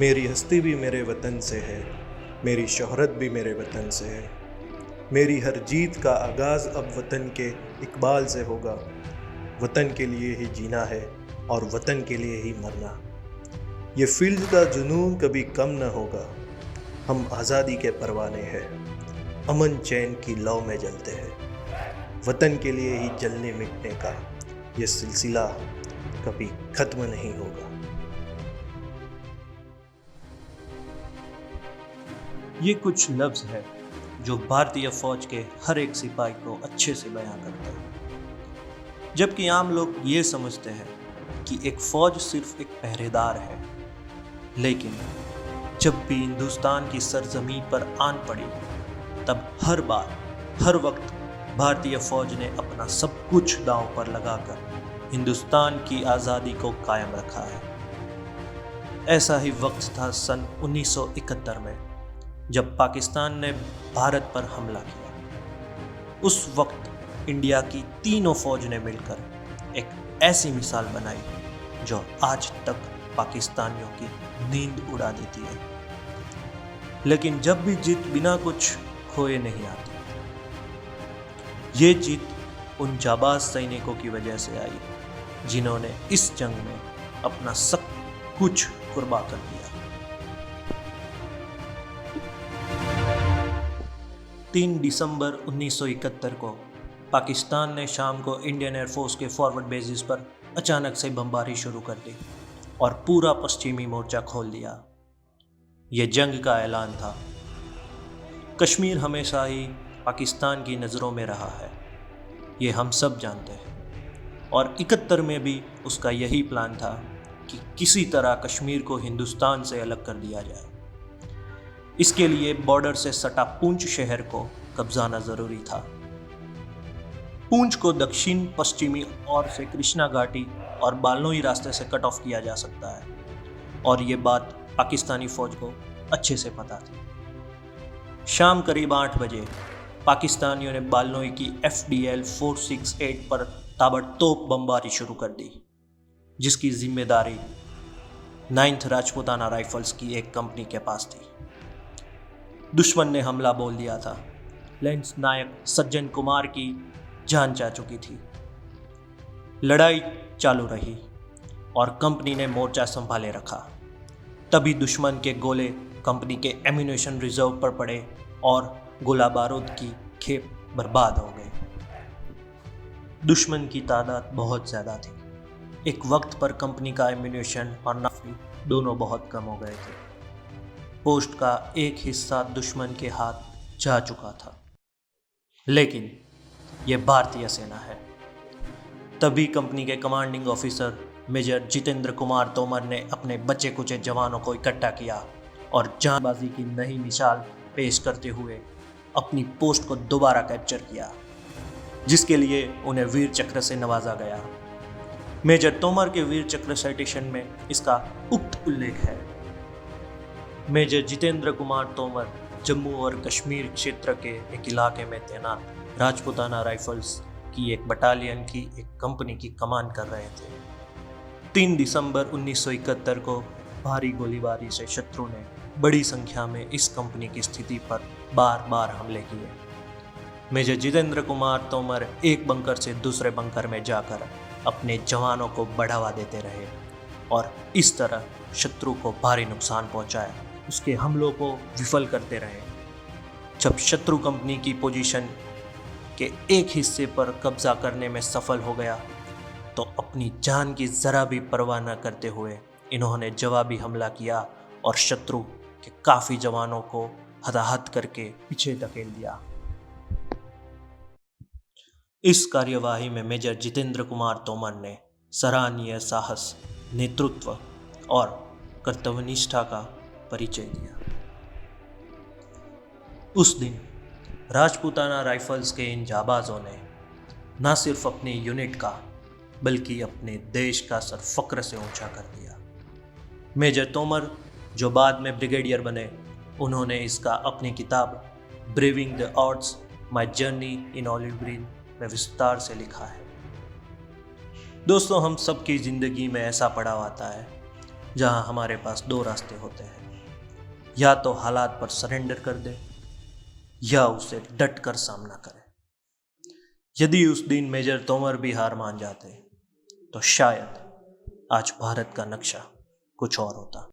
मेरी हस्ती भी मेरे वतन से है, मेरी शोहरत भी मेरे वतन से है। मेरी हर जीत का आगाज़ अब वतन के इकबाल से होगा। वतन के लिए ही जीना है और वतन के लिए ही मरना। ये फील्ड का जुनून कभी कम न होगा। हम आज़ादी के परवाने हैं, अमन चैन की लौ में जलते हैं। वतन के लिए ही जलने मिटने का ये सिलसिला कभी ख़त्म नहीं होगा। ये कुछ लफ्ज़ है जो भारतीय फौज के हर एक सिपाही को अच्छे से बयां करता है। जबकि आम लोग ये समझते हैं कि एक फौज सिर्फ एक पहरेदार है, लेकिन जब भी हिंदुस्तान की सरजमीं पर आन पड़ी, तब हर बार हर वक्त भारतीय फौज ने अपना सब कुछ दांव पर लगाकर हिंदुस्तान की आज़ादी को कायम रखा है। ऐसा ही वक्त था सन 1971 में, जब पाकिस्तान ने भारत पर हमला किया। उस वक्त इंडिया की तीनों फौज ने मिलकर एक ऐसी मिसाल बनाई जो आज तक पाकिस्तानियों की नींद उड़ा देती है। लेकिन जब भी जीत बिना कुछ खोए नहीं आती। ये जीत उन जाबाज सैनिकों की वजह से आई जिन्होंने इस जंग में अपना सब कुछ कुर्बान कर दिया। 3 दिसंबर 1971 को पाकिस्तान ने शाम को इंडियन एयरफोर्स के फॉरवर्ड बेसिस पर अचानक से बमबारी शुरू कर दी और पूरा पश्चिमी मोर्चा खोल दिया। ये जंग का ऐलान था। कश्मीर हमेशा ही पाकिस्तान की नज़रों में रहा है, ये हम सब जानते हैं। और 71 में भी उसका यही प्लान था कि किसी तरह कश्मीर को हिंदुस्तान से अलग कर दिया जाए। इसके लिए बॉर्डर से सटा पूंछ शहर को कब्जाना जरूरी था। पूंछ को दक्षिण पश्चिमी ओर से कृष्णा घाटी और बालनोई रास्ते से कट ऑफ किया जा सकता है, और ये बात पाकिस्तानी फौज को अच्छे से पता थी। शाम करीब 8 बजे पाकिस्तानियों ने बालनोई की FDL 468 पर ताबड़तोड़ बमबारी शुरू कर दी, जिसकी जिम्मेदारी 9th राजपूताना राइफल्स की एक कंपनी के पास थी। दुश्मन ने हमला बोल दिया था। लेंस नायक सज्जन कुमार की जान जा चुकी थी। लड़ाई चालू रही और कंपनी ने मोर्चा संभाले रखा। तभी दुश्मन के गोले कंपनी के एम्यूनेशन रिजर्व पर पड़े और गोला बारूद की खेप बर्बाद हो गई। दुश्मन की तादाद बहुत ज़्यादा थी। एक वक्त पर कंपनी का एम्यूनेशन और नफरी दोनों बहुत कम हो गए थे। पोस्ट का एक हिस्सा दुश्मन के हाथ जा चुका था। लेकिन यह भारतीय सेना है। तभी कंपनी के commanding officer major Jitendra Kumar Tomar ने अपने बचे कुचे जवानों को इकट्ठा किया और जांबाजी की नई मिसाल पेश करते हुए अपनी पोस्ट को दोबारा कैप्चर किया, जिसके लिए उन्हें वीर चक्र से नवाजा गया। मेजर तोमर के वीर चक्र साइटेशन में इसका उक्त उल्लेख है। मेजर जितेंद्र कुमार तोमर जम्मू और कश्मीर क्षेत्र के एक इलाके में तैनात राजपूताना राइफल्स की एक बटालियन की एक कंपनी की कमान कर रहे थे। 3 दिसंबर 1971 को भारी गोलीबारी से शत्रु ने बड़ी संख्या में इस कंपनी की स्थिति पर बार बार हमले किए। मेजर जितेंद्र कुमार तोमर एक बंकर से दूसरे बंकर में जाकर अपने जवानों को बढ़ावा देते रहे और इस तरह शत्रु को भारी नुकसान पहुंचाया, उसके हमलों को विफल करते रहे। जब शत्रु कंपनी की पोजीशन के एक हिस्से पर कब्जा करने में सफल हो गया, तो अपनी जान की जरा भी परवाह न करते हुए इन्होंने जवाबी हमला किया और शत्रु के काफी जवानों को हताहत करके पीछे धकेल दिया। इस कार्यवाही में मेजर जितेंद्र कुमार तोमर ने सराहनीय साहस, नेतृत्व और कर्तव्यनिष्ठा का परिचय दिया। उस दिन राजपूताना राइफल्स के इन जाबाजों ने न सिर्फ अपनी यूनिट का बल्कि अपने देश का सर फक्र से ऊंचा कर दिया। मेजर तोमर, जो बाद में ब्रिगेडियर बने, उन्होंने इसका अपनी किताब braving the odds, my journey in olive green में विस्तार से लिखा है। दोस्तों, हम सबकी ज़िंदगी में ऐसा पड़ाव आता है जहां हमारे पास दो रास्ते होते हैं, या तो हालात पर सरेंडर कर दे या उसे डट कर सामना करें। यदि उस दिन मेजर तोमर भी हार मान जाते तो शायद आज भारत का नक्शा कुछ और होता।